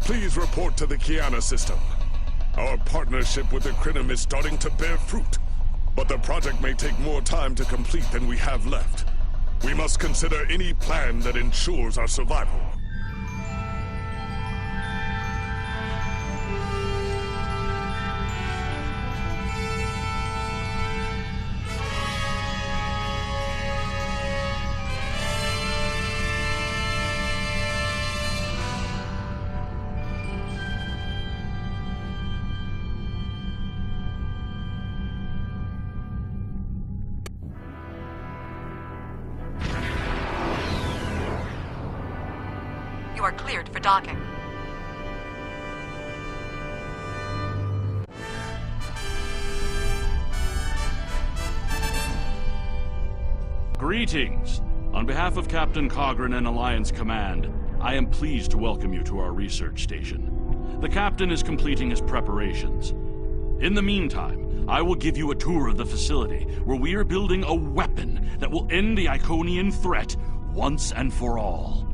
Please report to the Kiana system. Our partnership with the Iconian is starting to bear fruit, but the project may take more time to complete than we have left. We must consider any plan that ensures our survival. You are cleared for docking. Greetings! On behalf of Captain Cogran and Alliance Command, I am pleased to welcome you to our research station. The Captain is completing his preparations. In the meantime, I will give you a tour of the facility, where we are building a weapon that will end the Iconian threat once and for all.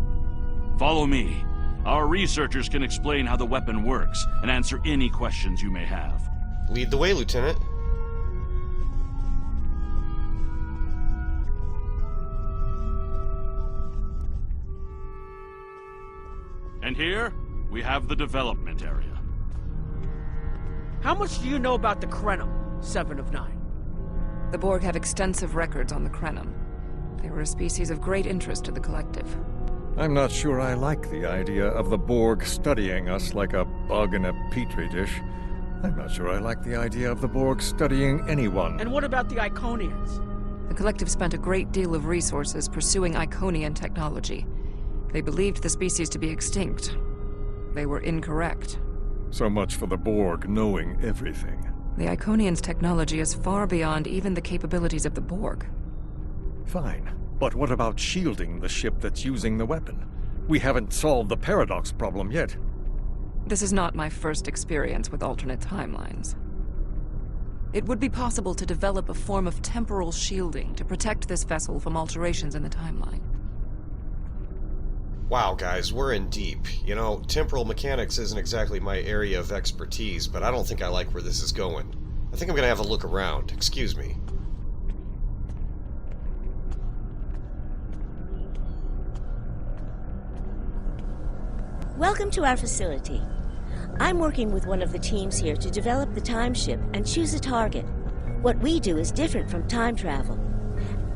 Follow me. Our researchers can explain how the weapon works and answer any questions you may have. Lead the way, Lieutenant. And here, we have the development area. How much do you know about the Krenum, 7 of 9? The Borg have extensive records on the Krenum. They were a species of great interest to the Collective. I'm not sure I like the idea of the Borg studying us like a bug in a petri dish. I'm not sure I like the idea of the Borg studying anyone. And what about the Iconians? The Collective spent a great deal of resources pursuing Iconian technology. They believed the species to be extinct. They were incorrect. So much for the Borg knowing everything. The Iconians' technology is far beyond even the capabilities of the Borg. Fine. But what about shielding the ship that's using the weapon? We haven't solved the paradox problem yet. This is not my first experience with alternate timelines. It would be possible to develop a form of temporal shielding to protect this vessel from alterations in the timeline. Wow, guys, we're in deep. You know, temporal mechanics isn't exactly my area of expertise, but I don't think I like where this is going. I think I'm gonna have a look around. Excuse me. Welcome to our facility. I'm working with one of the teams here to develop the time ship and choose a target. What we do is different from time travel.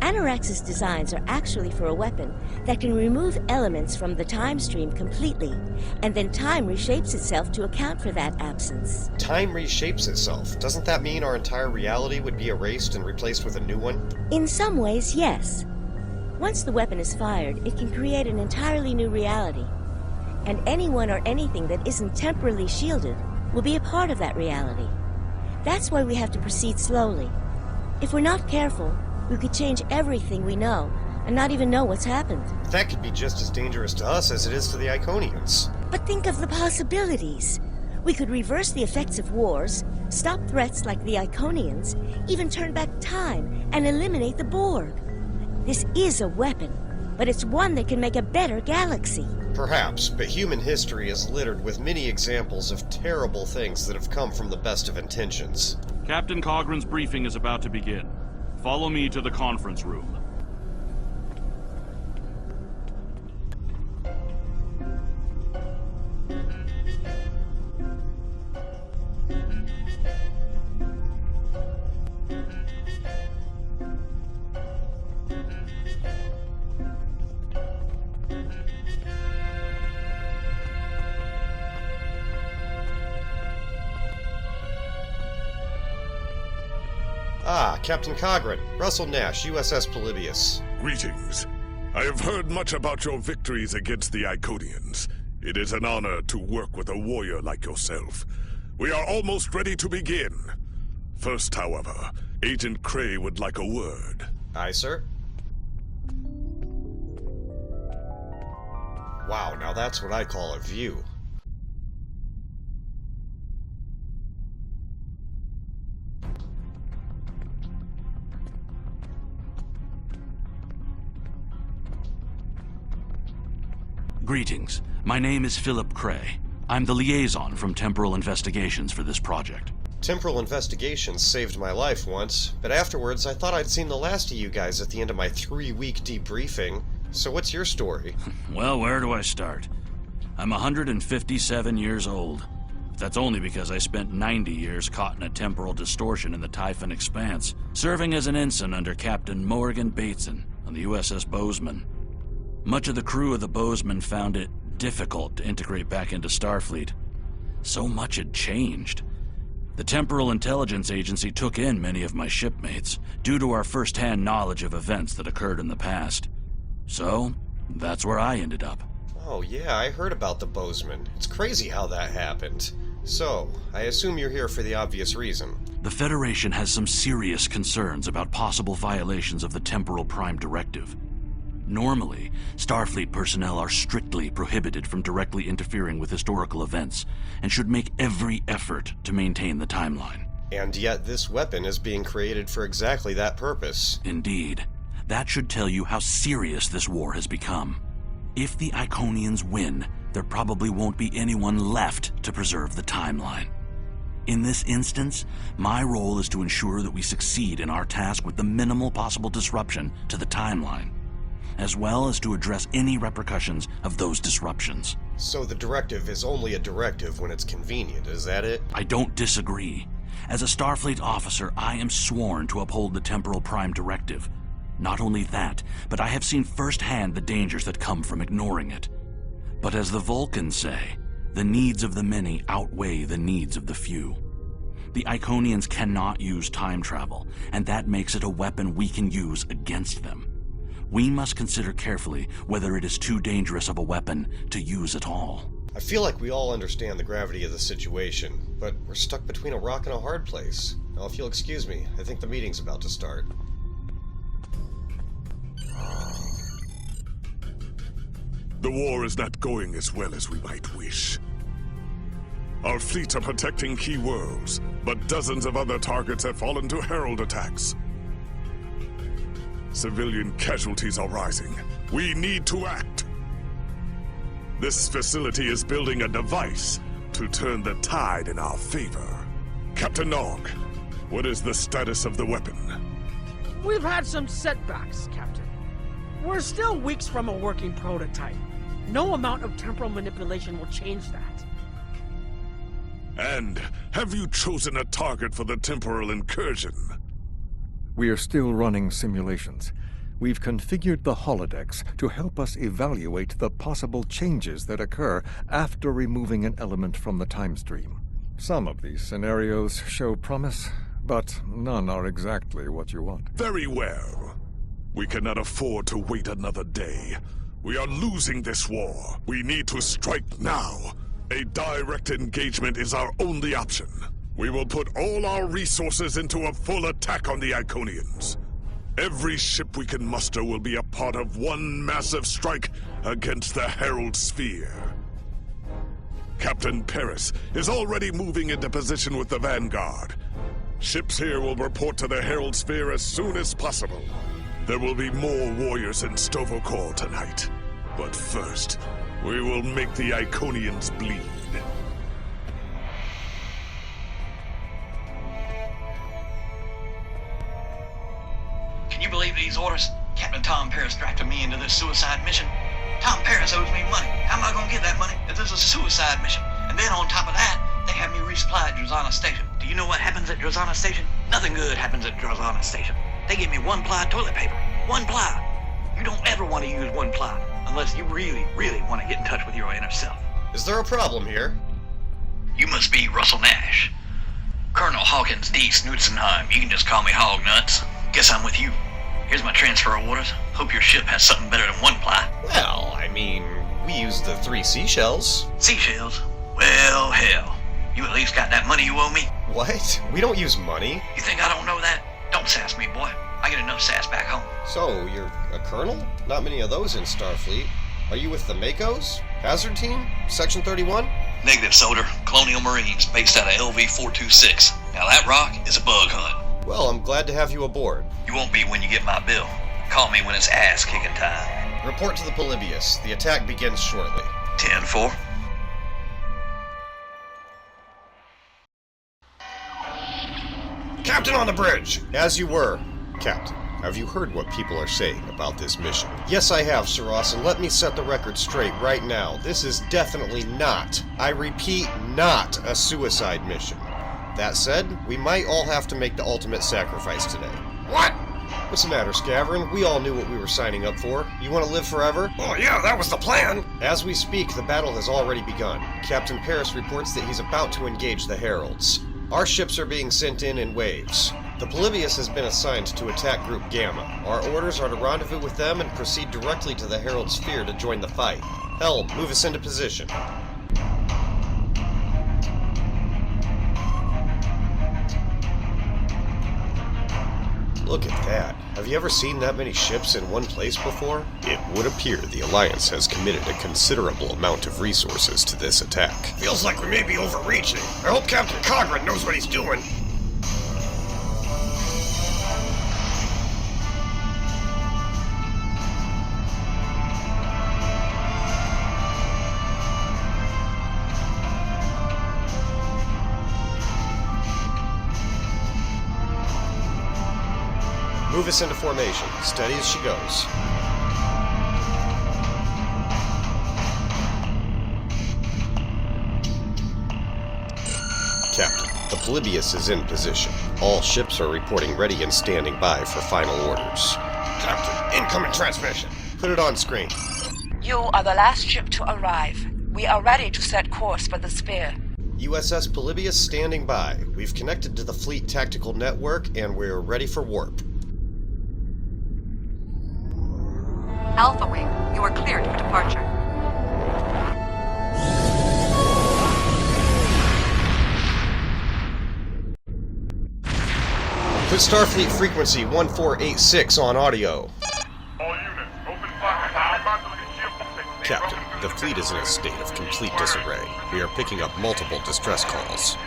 Anorax's designs are actually for a weapon that can remove elements from the time stream completely, and then time reshapes itself to account for that absence. Time reshapes itself. Doesn't that mean our entire reality would be erased and replaced with a new one? In some ways, yes. Once the weapon is fired, it can create an entirely new reality. And anyone or anything that isn't temporally shielded will be a part of that reality. That's why we have to proceed slowly. If we're not careful, we could change everything we know and not even know what's happened. That could be just as dangerous to us as it is to the Iconians. But think of the possibilities. We could reverse the effects of wars, stop threats like the Iconians, even turn back time and eliminate the Borg. This is a weapon, but it's one that can make a better galaxy. Perhaps, but human history is littered with many examples of terrible things that have come from the best of intentions. Captain Cogran's briefing is about to begin. Follow me to the conference room. Ah, Captain Cogran. Russell Nash, USS Polybius. Greetings. I have heard much about your victories against the Iconians. It is an honor to work with a warrior like yourself. We are almost ready to begin. First, however, Agent Cray would like a word. Aye, sir. Wow, now that's what I call a view. Greetings. My name is Philip Cray. I'm the liaison from Temporal Investigations for this project. Temporal Investigations saved my life once, but afterwards I thought I'd seen the last of you guys at the end of my 3-week debriefing. So what's your story? Well, where do I start? I'm 157 years old. That's only because I spent 90 years caught in a temporal distortion in the Typhon Expanse, serving as an ensign under Captain Morgan Bateson on the USS Bozeman. Much of the crew of the Bozeman found it difficult to integrate back into Starfleet. So much had changed. The Temporal Intelligence Agency took in many of my shipmates, due to our first-hand knowledge of events that occurred in the past. So, that's where I ended up. Oh yeah, I heard about the Bozeman. It's crazy how that happened. So, I assume you're here for the obvious reason. The Federation has some serious concerns about possible violations of the Temporal Prime Directive. Normally, Starfleet personnel are strictly prohibited from directly interfering with historical events, and should make every effort to maintain the timeline. And yet this weapon is being created for exactly that purpose. Indeed. That should tell you how serious this war has become. If the Iconians win, there probably won't be anyone left to preserve the timeline. In this instance, my role is to ensure that we succeed in our task with the minimal possible disruption to the timeline, as well as to address any repercussions of those disruptions. So the directive is only a directive when it's convenient, is that it? I don't disagree. As a Starfleet officer, I am sworn to uphold the Temporal Prime Directive. Not only that, but I have seen firsthand the dangers that come from ignoring it. But as the Vulcans say, the needs of the many outweigh the needs of the few. The Iconians cannot use time travel, and that makes it a weapon we can use against them. We must consider carefully whether it is too dangerous of a weapon to use at all. I feel like we all understand the gravity of the situation, but we're stuck between a rock and a hard place. Now, if you'll excuse me, I think the meeting's about to start. The war is not going as well as we might wish. Our fleets are protecting key worlds, but dozens of other targets have fallen to Herald attacks. Civilian casualties are rising. We need to act. This facility is building a device to turn the tide in our favor. Captain Nog, what is the status of the weapon? We've had some setbacks, Captain. We're still weeks from a working prototype. No amount of temporal manipulation will change that. And have you chosen a target for the temporal incursion? We are still running simulations. We've configured the holodecks to help us evaluate the possible changes that occur after removing an element from the time stream. Some of these scenarios show promise, but none are exactly what you want. Very well. We cannot afford to wait another day. We are losing this war. We need to strike now. A direct engagement is our only option. We will put all our resources into a full attack on the Iconians. Every ship we can muster will be a part of one massive strike against the Herald Sphere. Captain Paris is already moving into position with the Vanguard. Ships here will report to the Herald Sphere as soon as possible. There will be more warriors in Stovokor tonight. But first, we will make the Iconians bleed. Can you believe these orders? Captain Tom Paris drafted me into this suicide mission. Tom Paris owes me money. How am I gonna get that money if this is a suicide mission? And then on top of that, they have me resupply at Drozana Station. Do you know what happens at Drozana Station? Nothing good happens at Drozana Station. They give me 1-ply toilet paper. 1-ply. You don't ever want to use 1-ply unless you really, really want to get in touch with your inner self. Is there a problem here? You must be Russell Nash. Colonel Hawkins D. Snutzenheim. You can just call me Hog Nuts. Guess I'm with you. Here's my transfer orders. Hope your ship has something better than 1-ply. Well, I mean, we used the 3 seashells. Seashells? Well, hell. You at least got that money you owe me? What? We don't use money. You think I don't know that? Don't sass me, boy. I get enough sass back home. So, you're a colonel? Not many of those in Starfleet. Are you with the Makos? Hazard Team? Section 31? Negative, soldier. Colonial Marines, based out of LV-426. Now that rock is a bug hunt. Well, I'm glad to have you aboard. You won't be when you get my bill. Call me when it's ass-kicking time. Report to the Polybius. The attack begins shortly. 10-4. Captain on the bridge! As you were. Captain, have you heard what people are saying about this mission? Yes, I have, Sir Ross, and let me set the record straight right now. This is definitely not, I repeat, not a suicide mission. That said, we might all have to make the ultimate sacrifice today. What? What's the matter, Scavern? We all knew what we were signing up for. You want to live forever? Oh yeah, that was the plan! As we speak, the battle has already begun. Captain Paris reports that he's about to engage the Heralds. Our ships are being sent in waves. The Polybius has been assigned to attack Group Gamma. Our orders are to rendezvous with them and proceed directly to the Herald Sphere to join the fight. Helm, move us into position. Look at that. Have you ever seen that many ships in one place before? It would appear the Alliance has committed a considerable amount of resources to this attack. Feels like we may be overreaching. I hope Captain Cogran knows what he's doing. Move us into formation, steady as she goes. Captain, the Polybius is in position. All ships are reporting ready and standing by for final orders. Captain, incoming transmission. Put it on screen. You are the last ship to arrive. We are ready to set course for the Sphere. USS Polybius standing by. We've connected to the Fleet Tactical Network, and we're ready for warp. Alpha Wing, you are cleared for departure. Put Starfleet frequency 1486 on audio. All units, open fire. Captain, the fleet is in a state of complete disarray. We are picking up multiple distress calls.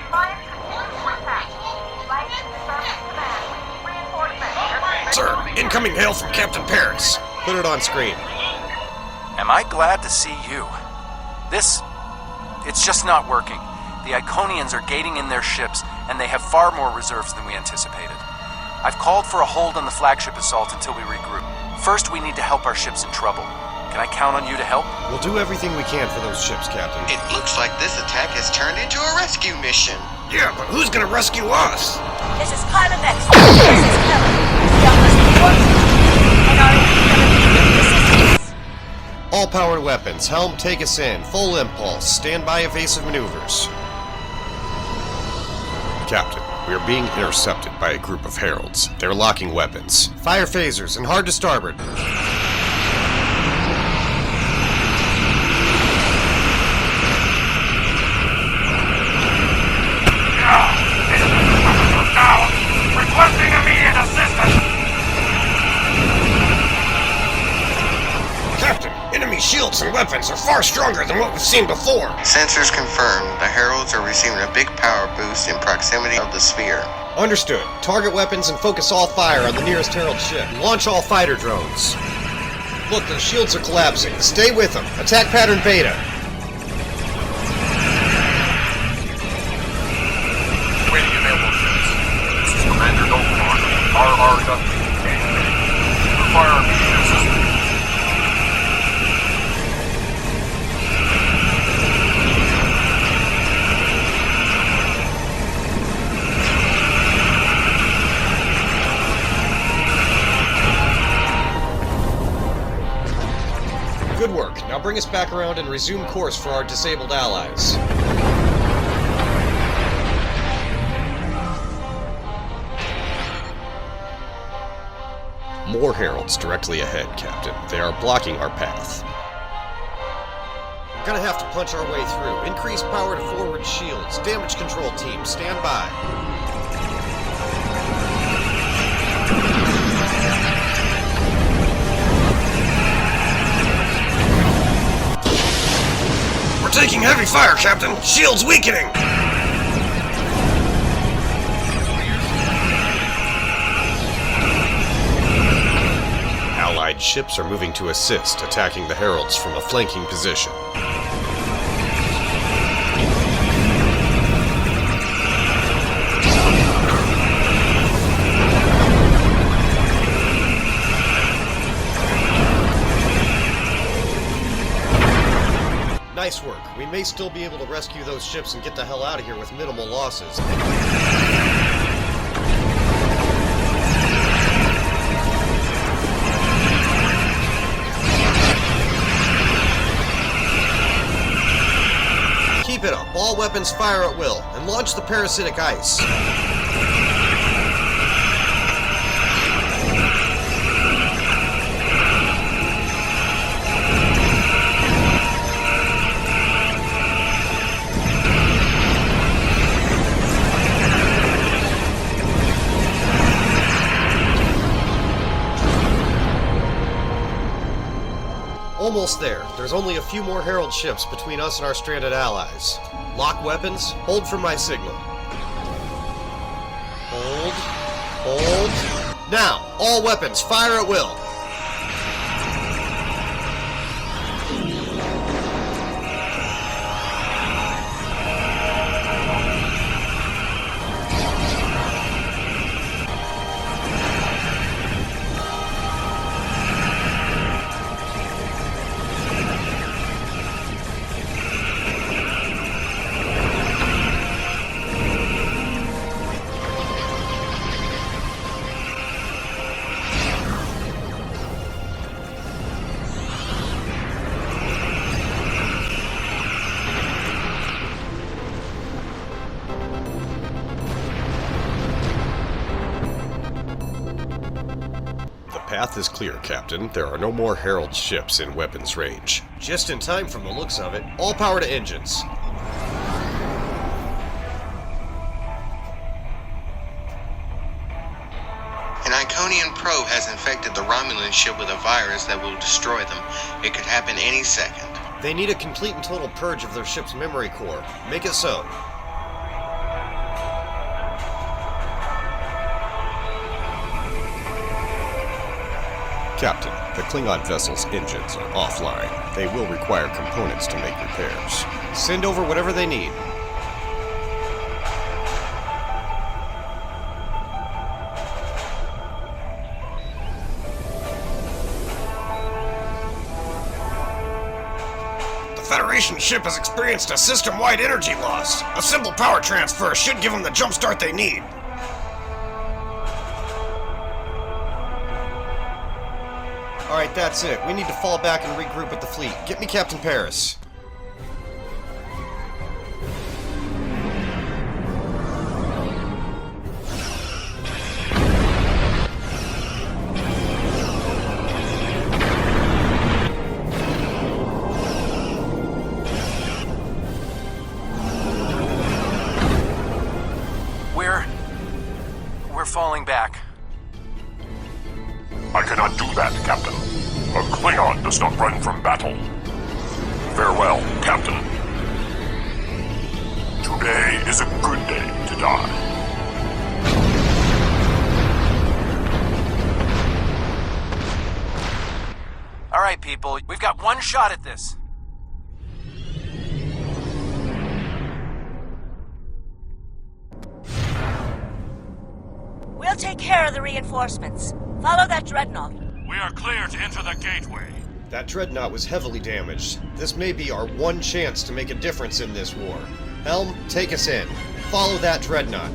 Sir, incoming hail from Captain Paris. Put it on screen. Am I glad to see you? It's just not working. The Iconians are gating in their ships, and they have far more reserves than we anticipated. I've called for a hold on the flagship assault until we regroup. First, we need to help our ships in trouble. Can I count on you to help? We'll do everything we can for those ships, Captain. It looks like this attack has turned into a rescue mission. Yeah, but who's gonna rescue us? This is Pilot X. This is Kelly. We are listening and are in immediate assistance. All powered weapons. Helm, take us in. Full impulse. Stand by evasive maneuvers. Captain, we are being intercepted by a group of heralds. They're locking weapons. Fire phasers and hard to starboard. Requesting immediate assistance! Captain, enemy shields and weapons are far stronger than what we've seen before. Sensors confirm the Heralds are receiving a big power boost in proximity of the sphere. Understood. Target weapons and focus all fire on the nearest Herald ship. Launch all fighter drones. Look, their shields are collapsing. Stay with them. Attack pattern Beta. Waiting available ships. This is Commander Dolphar. RRW. Require immediate assistance. Good work. Now bring us back around and resume course for our disabled allies. More heralds directly ahead, Captain. They are blocking our path. We're gonna have to punch our way through. Increase power to forward shields. Damage control team, stand by. We're taking heavy fire, Captain. Shields weakening. Allied ships are moving to assist, attacking the heralds from a flanking position. Nice work. We may still be able to rescue those ships and get the hell out of here with minimal losses. Keep it up. All weapons fire at will, and launch the parasitic ice. Almost there. There's only a few more Herald ships between us and our stranded allies. Lock weapons. Hold for my signal. Hold. Hold. Now, all weapons, fire at will. The path is clear, Captain. There are no more Herald ships in weapons range. Just in time from the looks of it. All power to engines. An Iconian probe has infected the Romulan ship with a virus that will destroy them. It could happen any second. They need a complete and total purge of their ship's memory core. Make it so. Captain, the Klingon vessel's engines are offline. They will require components to make repairs. Send over whatever they need. The Federation ship has experienced a system-wide energy loss. A simple power transfer should give them the jumpstart they need. Alright, that's it. We need to fall back and regroup with the fleet. Get me Captain Paris. We're falling back. I cannot do that, Captain. A Klingon does not run from battle. Farewell, Captain. Today is a good day to die. All right, people, we've got one shot at this. We'll take care of the reinforcements. Follow that dreadnought. We are clear to enter the gateway. That dreadnought was heavily damaged. This may be our one chance to make a difference in this war. Helm, take us in. Follow that dreadnought.